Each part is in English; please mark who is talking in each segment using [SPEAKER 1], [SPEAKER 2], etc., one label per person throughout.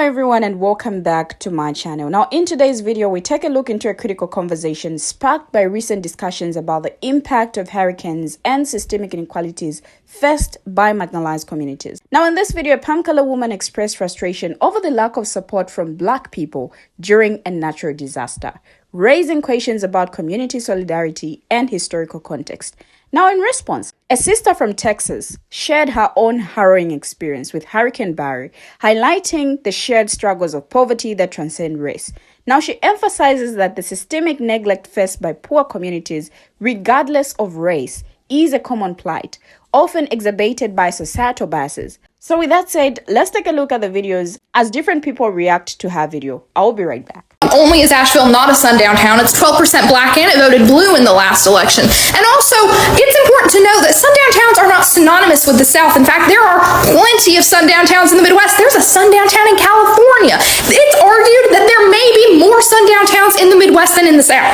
[SPEAKER 1] everyone, and welcome back to my channel. Now, in today's video, we take a look into a critical conversation sparked by recent discussions about the impact of hurricanes and systemic inequalities faced by marginalized communities. Now, in this video, a Pamkala woman expressed frustration over the lack of support from Black people during a natural disaster, raising questions about community solidarity and historical context. Now, in response, a sister from Texas shared her own harrowing experience with Hurricane Barry, highlighting the shared struggles of poverty that transcend race. Now, she emphasizes that the systemic neglect faced by poor communities, regardless of race, is a common plight, often exacerbated by societal biases. So with that said, let's take a look at the videos as different people react to her video. I'll be right back.
[SPEAKER 2] Only is Asheville not a sundown town. It's 12% Black and it voted blue in the last election. And also, it's important to know that sundown towns are not synonymous with the South. In fact, there are plenty of sundown towns in the Midwest. There's a sundown town in California. It's argued that there may be more sundown towns in the Midwest than in the South.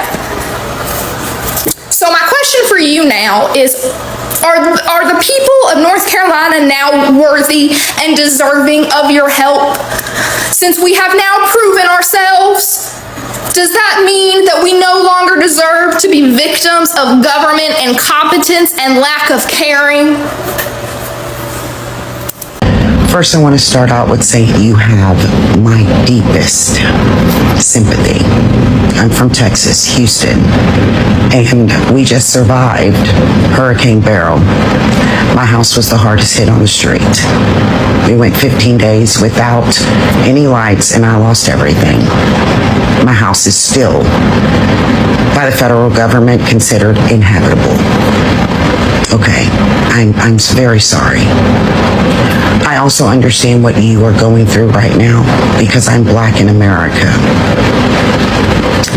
[SPEAKER 2] So my question for you now is, are the people of North Carolina now worthy and deserving of your help? Since we have now proven ourselves, does that mean that we no longer deserve to be victims of government incompetence and lack of caring?
[SPEAKER 3] First, I want to start out with saying you have my deepest sympathy. I'm from Texas, Houston, and we just survived Hurricane Beryl. My house was the hardest hit on the street. We went 15 days without any lights, and I lost everything. My house is still, by the federal government, considered inhabitable. Okay, I'm very sorry. I also understand what you are going through right now because I'm Black in America.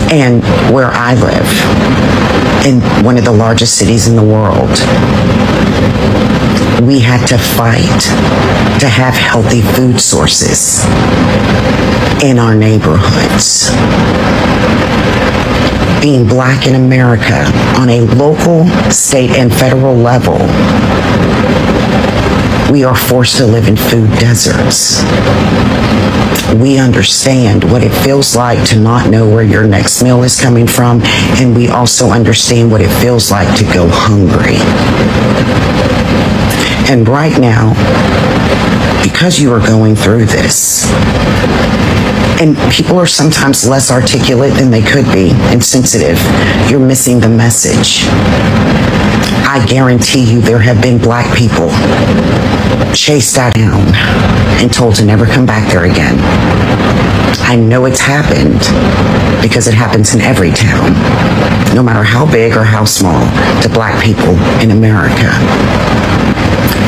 [SPEAKER 3] And where I live, in one of the largest cities in the world, we had to fight to have healthy food sources in our neighborhoods. Being Black in America on a local, state, and federal level, we are forced to live in food deserts. We understand what it feels like to not know where your next meal is coming from, and we also understand what it feels like to go hungry. And right now, because you are going through this, and people are sometimes less articulate than they could be and sensitive, you're missing the message. I guarantee you there have been Black people chased out down and told to never come back there again. I know it's happened because it happens in every town, no matter how big or how small, to Black people in America.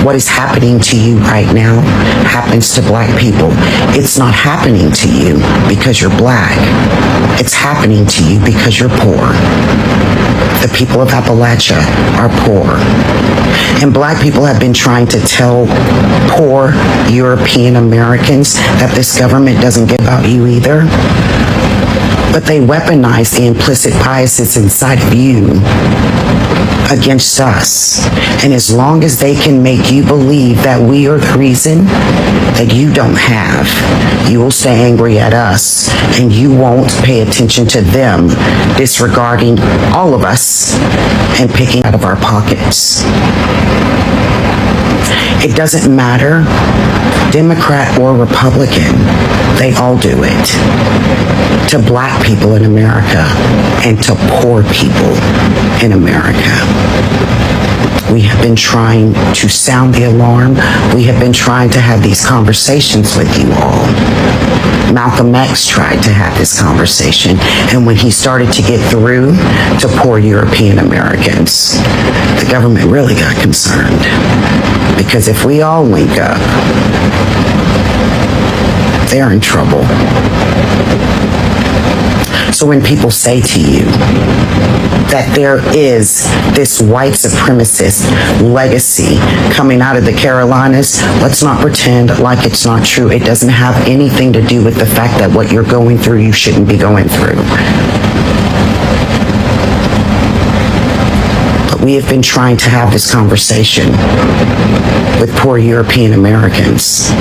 [SPEAKER 3] What is happening to you right now happens to Black people. It's not happening to you because you're Black. It's happening to you because you're poor. The people of Appalachia are poor. And Black people have been trying to tell poor European Americans that this government doesn't give about you either. But they weaponize the implicit biases inside of you against us. And as long as they can make you believe that we are the reason that you don't have, you will stay angry at us and you won't pay attention to them, disregarding all of us and picking out of our pockets. It doesn't matter, Democrat or Republican, they all do it. To Black people in America and to poor people in America. We have been trying to sound the alarm. We have been trying to have these conversations with you all. Malcolm X tried to have this conversation, and when he started to get through to poor European Americans, the government really got concerned. Because if we all link up, they're in trouble. So when people say to you that there is this white supremacist legacy coming out of the Carolinas, let's not pretend like it's not true. It doesn't have anything to do with the fact that what you're going through, you shouldn't be going through. But we have been trying to have this conversation with poor European Americans.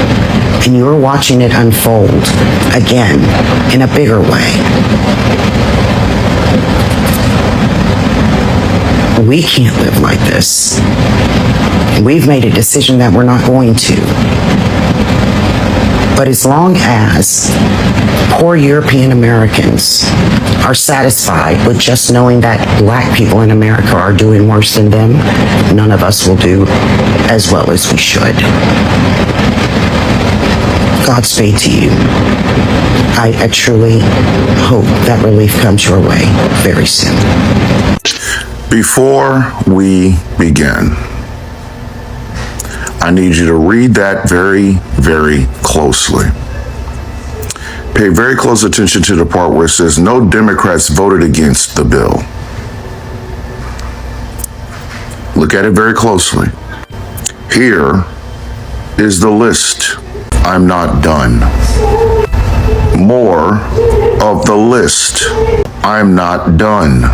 [SPEAKER 3] And you're watching it unfold again in a bigger way. We can't live like this. We've made a decision that we're not going to. But as long as poor European Americans are satisfied with just knowing that black people in America are doing worse than them, none of us will do as well as we should. Godspeed to you. I truly hope that relief comes your way very soon.
[SPEAKER 4] Before we begin, I need you to read that very, very closely. Pay very close attention to the part where it says no Democrats voted against the bill. Look at it very closely. Here is the list. I'm not done. More of the list. I'm not done.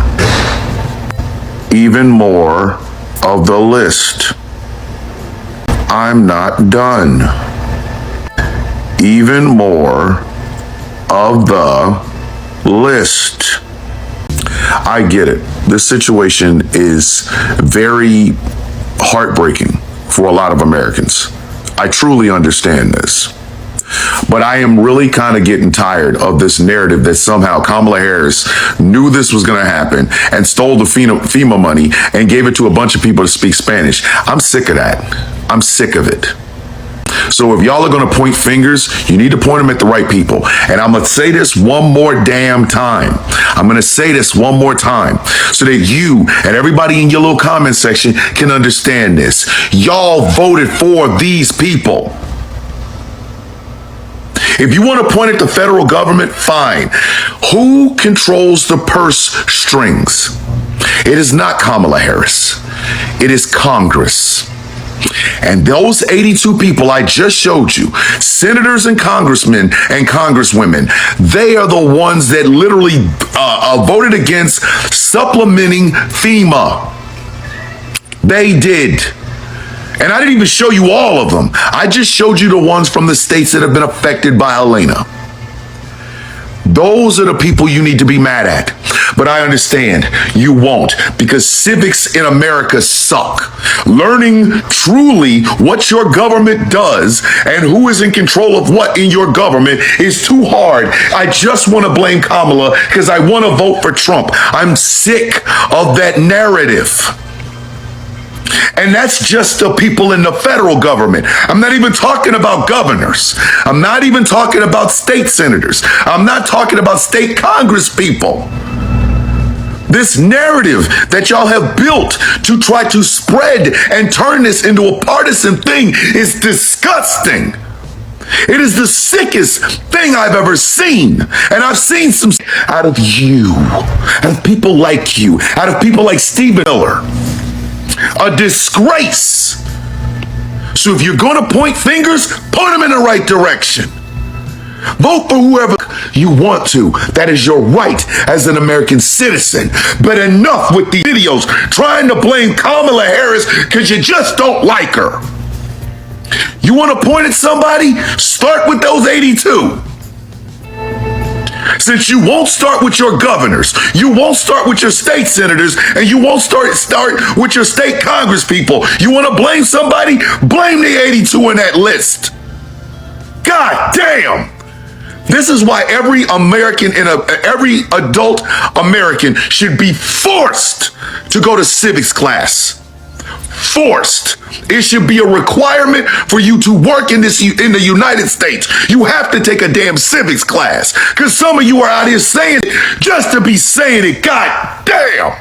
[SPEAKER 4] Even more of the list. I'm not done. Even more of the list. I get it. This situation is very heartbreaking for a lot of Americans. I truly understand this. But I am really kind of getting tired of this narrative that somehow Kamala Harris knew this was going to happen and stole the FEMA money and gave it to a bunch of people to speak Spanish. I'm sick of that. I'm sick of it. So if y'all are going to point fingers, you need to point them at the right people. And I'm going to say this one more damn time. I'm going to say this one more time so that you and everybody in your little comment section can understand this. Y'all voted for these people. If you want to point at the federal government, fine. Who controls the purse strings? It is not Kamala Harris. It is Congress. And those 82 people I just showed you, senators and congressmen and congresswomen, they are the ones that literally voted against supplementing FEMA. They did. And I didn't even show you all of them. I just showed you the ones from the states that have been affected by Helena. Those are the people you need to be mad at. But I understand you won't, because civics in America suck. Learning truly what your government does and who is in control of what in your government is too hard. I just want to blame Kamala because I want to vote for Trump. I'm sick of that narrative. And that's just the people in the federal government. I'm not even talking about governors. I'm not even talking about state senators. I'm not talking about state Congress people. This narrative that y'all have built to try to spread and turn this into a partisan thing is disgusting. It is the sickest thing I've ever seen. And I've seen some out of you, out of people like you, out of people like Steve Miller. A disgrace. So if you're going to point fingers, point them in the right direction. Vote for whoever you want to. That is your right as an American citizen. But enough with these videos trying to blame Kamala Harris because you just don't like her. You want to point at somebody? Start with those 82. Since you won't start with your governors, you won't start with your state senators, and you won't start with your state Congress people. You want to blame somebody? Blame the 82 in that list. God damn. This is why every adult American should be forced to go to civics class. Forced. It should be a requirement for you to work in the United States. You have to take a damn civics class. Because some of you are out here saying it just to be saying it. God damn.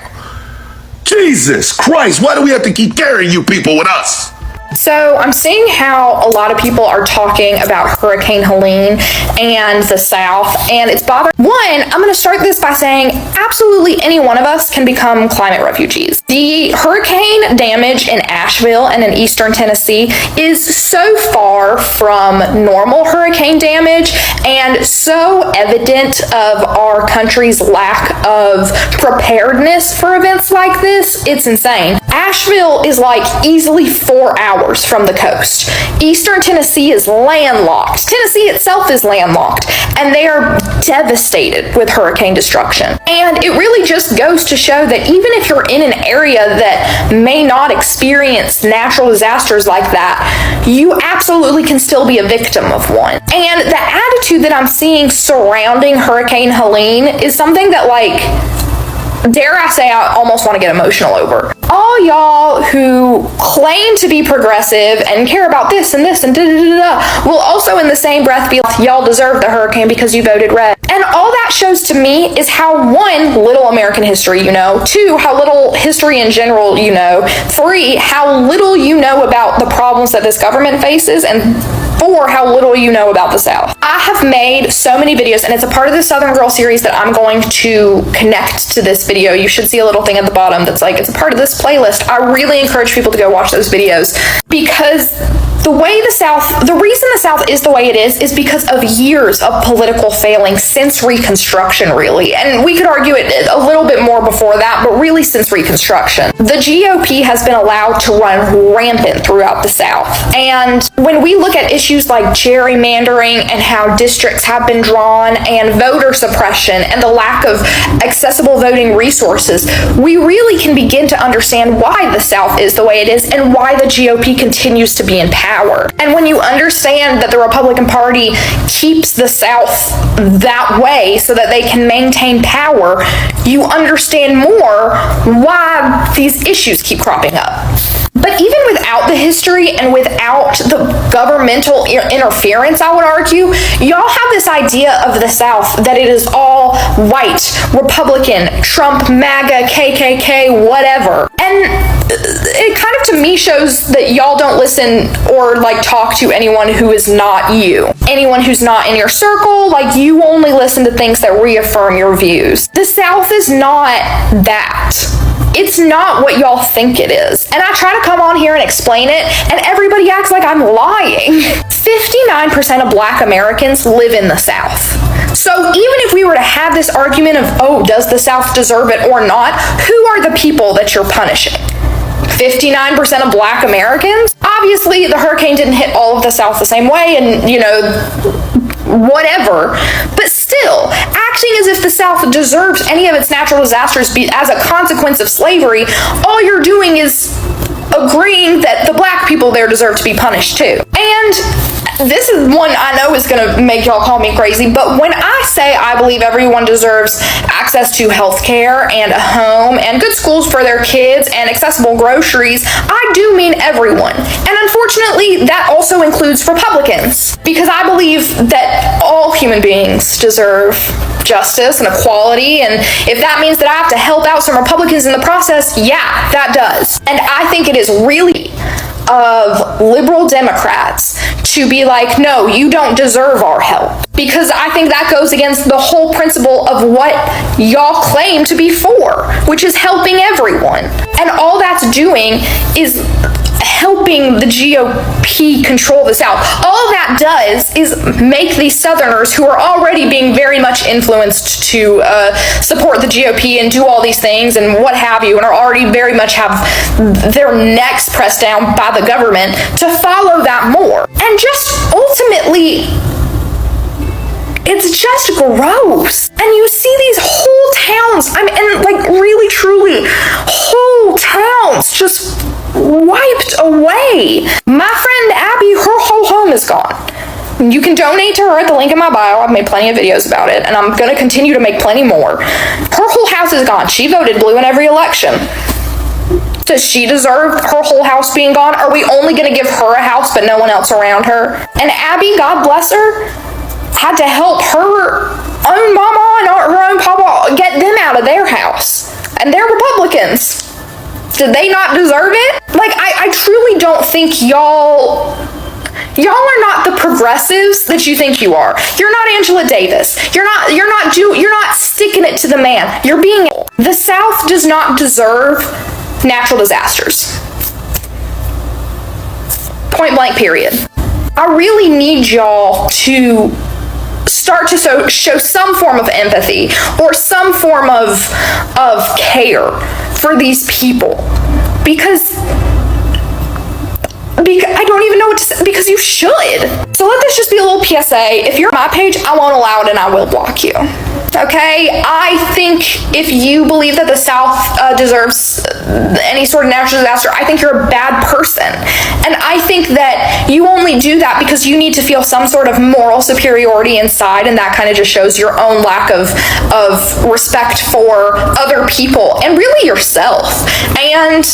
[SPEAKER 4] Jesus Christ. Why do we have to keep carrying you people with us?
[SPEAKER 2] So I'm seeing how a lot of people are talking about Hurricane Helene and the South, and it's bothering. One, I'm going to start this by saying absolutely any one of us can become climate refugees. The hurricane damage in Asheville and in eastern Tennessee is so far from normal hurricane damage and so evident of our country's lack of preparedness for events like this. It's insane. Asheville is like easily 4 hours hours from the coast. Eastern Tennessee is landlocked. Tennessee itself is landlocked, and they are devastated with hurricane destruction. And it really just goes to show that even if you're in an area that may not experience natural disasters like that, you absolutely can still be a victim of one. And the attitude that I'm seeing surrounding Hurricane Helene is something that, like, dare I say, I almost want to get emotional over. All y'all who claim to be progressive and care about this and this and da-da-da-da will also in the same breath be like, y'all deserve the hurricane because you voted red. And all that shows to me is how, one, little American history you know, two, how little history in general you know, three, how little you know about the problems that this government faces, and four, how little you know about the South. I have made so many videos, and it's a part of the Southern Girl series that I'm going to connect to this video. You should see a little thing at the bottom that's like, it's a part of this playlist. I really encourage people to go watch those videos, because the reason the South is the way it is because of years of political failing since Reconstruction, really. And we could argue it a little bit more before that, but really since Reconstruction. The GOP has been allowed to run rampant throughout the South. And when we look at issues like gerrymandering and how districts have been drawn and voter suppression and the lack of accessible voting resources, we really can begin to understand why the South is the way it is and why the GOP continues to be in power. And when you understand that the Republican Party keeps the South that way so that they can maintain power, you understand more why these issues keep cropping up. But even without the history and without the governmental interference, I would argue, y'all have this idea of the South that it is all white, Republican, Trump, MAGA, KKK, whatever. And it kind of, to me, shows that y'all don't listen or like talk to anyone who is not you. Anyone who's not in your circle, like, you only listen to things that reaffirm your views. The South is not that. It's not what y'all think it is. And I try to come on here and explain it, and everybody acts like I'm lying. 59% of Black Americans live in the South. So even if we were to have this argument of, oh, does the South deserve it or not, who are the people that you're punishing? 59% of Black Americans? Obviously, the hurricane didn't hit all of the South the same way, and, you know, whatever, but still, acting as if the South deserves any of its natural disasters as a consequence of slavery, all you're doing is agreeing that the Black people there deserve to be punished too. And this is one I know is going to make y'all call me crazy, but when I say I believe everyone deserves access to health care and a home and good schools for their kids and accessible groceries, I do mean everyone. And unfortunately, that also includes Republicans, because I believe that all human beings deserve justice and equality, and if that means that I have to help out some Republicans in the process, yeah, that does. And I think it is really of liberal Democrats to be like, no, you don't deserve our help, because I think that goes against the whole principle of what y'all claim to be for, which is helping everyone. And all that's doing is helping the GOP control the South. All that does is make these Southerners, who are already being very much influenced to support the GOP and do all these things and what have you, and are already very much have their necks pressed down by the government, to follow that more. And just ultimately, it's just gross. And you see these whole towns, I mean, and like really truly, whole towns just wiped away. My friend Abby, her whole home is gone. You can donate to her at the link in my bio. I've made plenty of videos about it, and I'm going to continue to make plenty more. Her whole house is gone. She voted blue in every election. Does she deserve her whole house being gone? Are we only going to give her a house but no one else around her? And Abby, God bless her, had to help her own mama and her own papa get them out of their house. And they're Republicans. Did they not deserve it? Like, I truly don't think y'all are not the progressives that you think you are. You're not Angela Davis. You're not sticking it to the man. You're being, the South does not deserve natural disasters. Point blank, period. I really need y'all to start to show some form of empathy or some form of care for these people, because know what to say, because you should. So let this just be a little PSA. If you're on my page, I won't allow it and I will block you. Okay, I think if you believe that the South deserves any sort of natural disaster, I think you're a bad person. And I think that you only do that because you need to feel some sort of moral superiority inside, and that kind of just shows your own lack of respect for other people and really yourself. And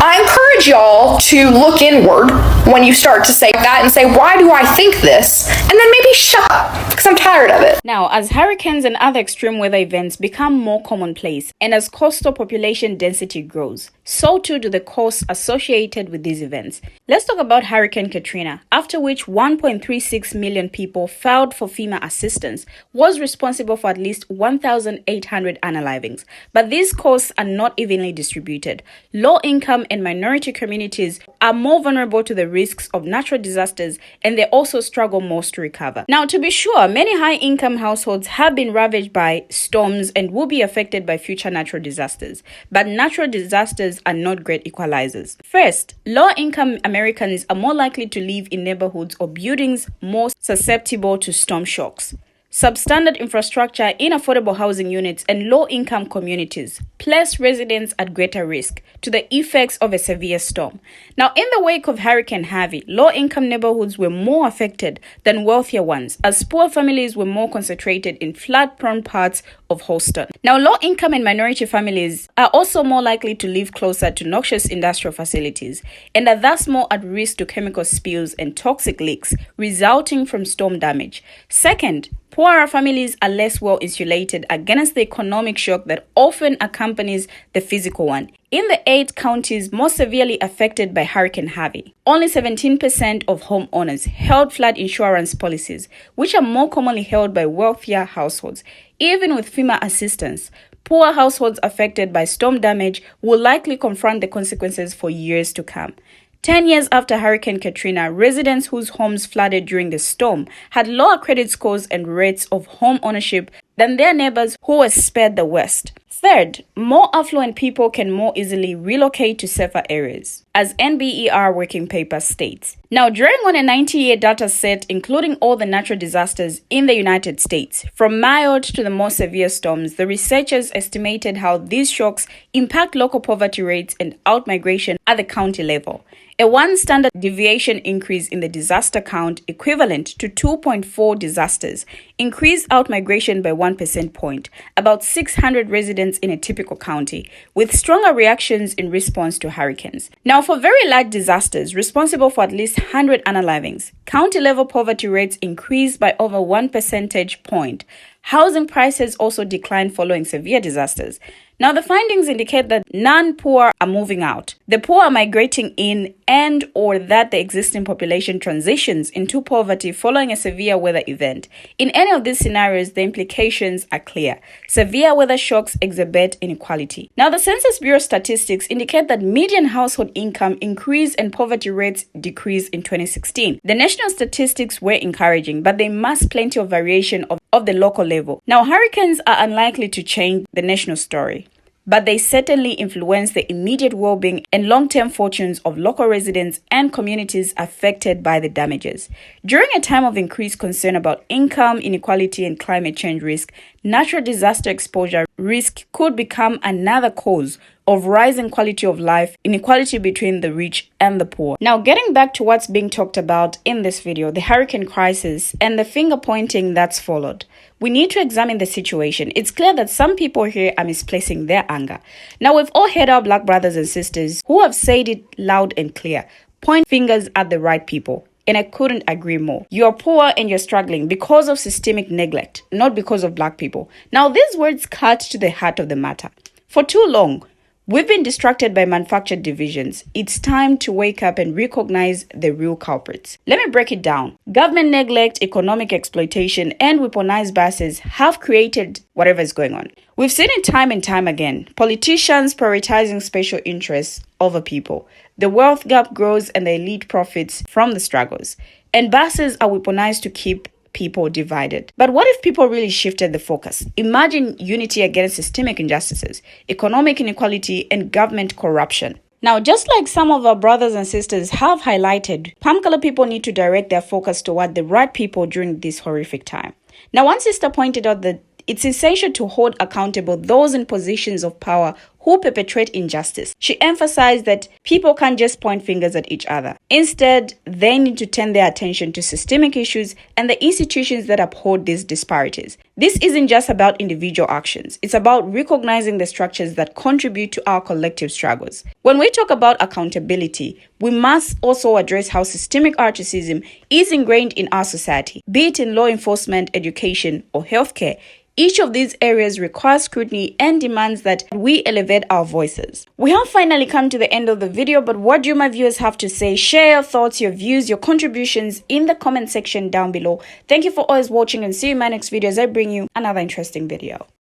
[SPEAKER 2] I encourage y'all to look inward when you start to say that and say, why do I think this? And then maybe shut up, because I'm tired of it.
[SPEAKER 1] Now, as hurricanes and other extreme weather events become more commonplace, and as coastal population density grows, so too do the costs associated with these events. Let's talk about Hurricane Katrina, after which 1.36 million people filed for FEMA assistance, was responsible for at least 1,800 unalivings. But these costs are not evenly distributed. Low-income and minority communities are more vulnerable to the risks of natural disasters, and they also struggle most to recover. Now, to be sure, many high-income households have been ravaged by storms and will be affected by future natural disasters. But natural disasters are not great equalizers. First, low-income Americans are more likely to live in neighborhoods or buildings more susceptible to storm shocks. Substandard infrastructure in affordable housing units and low-income communities place residents at greater risk to the effects of a severe storm. Now, in the wake of Hurricane Harvey, low-income neighborhoods were more affected than wealthier ones, as poor families were more concentrated in flood-prone parts of Houston. Now, low-income and minority families are also more likely to live closer to noxious industrial facilities and are thus more at risk to chemical spills and toxic leaks resulting from storm damage. Second, poorer families are less well insulated against the economic shock that often accompanies the physical one. In the 8 counties most severely affected by Hurricane Harvey, only 17% of homeowners held flood insurance policies, which are more commonly held by wealthier households. Even with FEMA assistance, poor households affected by storm damage will likely confront the consequences for years to come. 10 years after Hurricane Katrina, residents whose homes flooded during the storm had lower credit scores and rates of home ownership than their neighbors who were spared the worst. Third, more affluent people can more easily relocate to safer areas, as NBER working paper states. Now, drawing on a 90-year data set including all the natural disasters in the United States, from mild to the most severe storms, the researchers estimated how these shocks impact local poverty rates and outmigration at the county level. A 1 standard deviation increase in the disaster count, equivalent to 2.4 disasters, increased outmigration by 1 percentage point, about 600 residents in a typical county, with stronger reactions in response to hurricanes. Now, for very large disasters responsible for at least 100 unalivings, county-level poverty rates increased by over 1 percentage point. Housing prices also declined following severe disasters. Now, the findings indicate that non-poor are moving out, the poor are migrating in, and or that the existing population transitions into poverty following a severe weather event. In any of these scenarios, the implications are clear. Severe weather shocks exacerbate inequality. Now, the Census Bureau statistics indicate that median household income increased and poverty rates decreased in 2016. The national statistics were encouraging, but they mask plenty of variation of the local level. Now, hurricanes are unlikely to change the national story, but they certainly influence the immediate well-being and long-term fortunes of local residents and communities affected by the damages. During a time of increased concern about income inequality and climate change risk, natural disaster exposure risk could become another cause of rising quality of life, inequality between the rich and the poor. Now, getting back to what's being talked about in this video, the hurricane crisis and the finger pointing that's followed, we need to examine the situation. It's clear that some people here are misplacing their anger. Now, we've all heard our Black brothers and sisters who have said it loud and clear, point fingers at the right people. And I couldn't agree more. You're poor and you're struggling because of systemic neglect, not because of Black people. Now, these words cut to the heart of the matter. For too long, we've been distracted by manufactured divisions. It's time to wake up and recognize the real culprits. Let me break it down. Government neglect, economic exploitation, and weaponized biases have created whatever is going on. We've seen it time and time again. Politicians prioritizing special interests over people. The wealth gap grows and the elite profits from the struggles. And biases are weaponized to keep people divided. But what if people really shifted the focus? Imagine unity against systemic injustices, economic inequality, and government corruption. Now, just like some of our brothers and sisters have highlighted, palm color people need to direct their focus toward the right people during this horrific time. Now, one sister pointed out that it's essential to hold accountable those in positions of power who perpetrate injustice. She emphasized that people can't just point fingers at each other. Instead, they need to turn their attention to systemic issues and the institutions that uphold these disparities. This isn't just about individual actions. It's about recognizing the structures that contribute to our collective struggles. When we talk about accountability, we must also address how systemic racism is ingrained in our society, be it in law enforcement, education, or healthcare. Each of these areas requires scrutiny and demands that we elevate our voices. We have finally come to the end of the video, but what do my viewers have to say? Share your thoughts, your views, your contributions in the comment section down below. Thank you for always watching, and see you in my next video as I bring you another interesting video.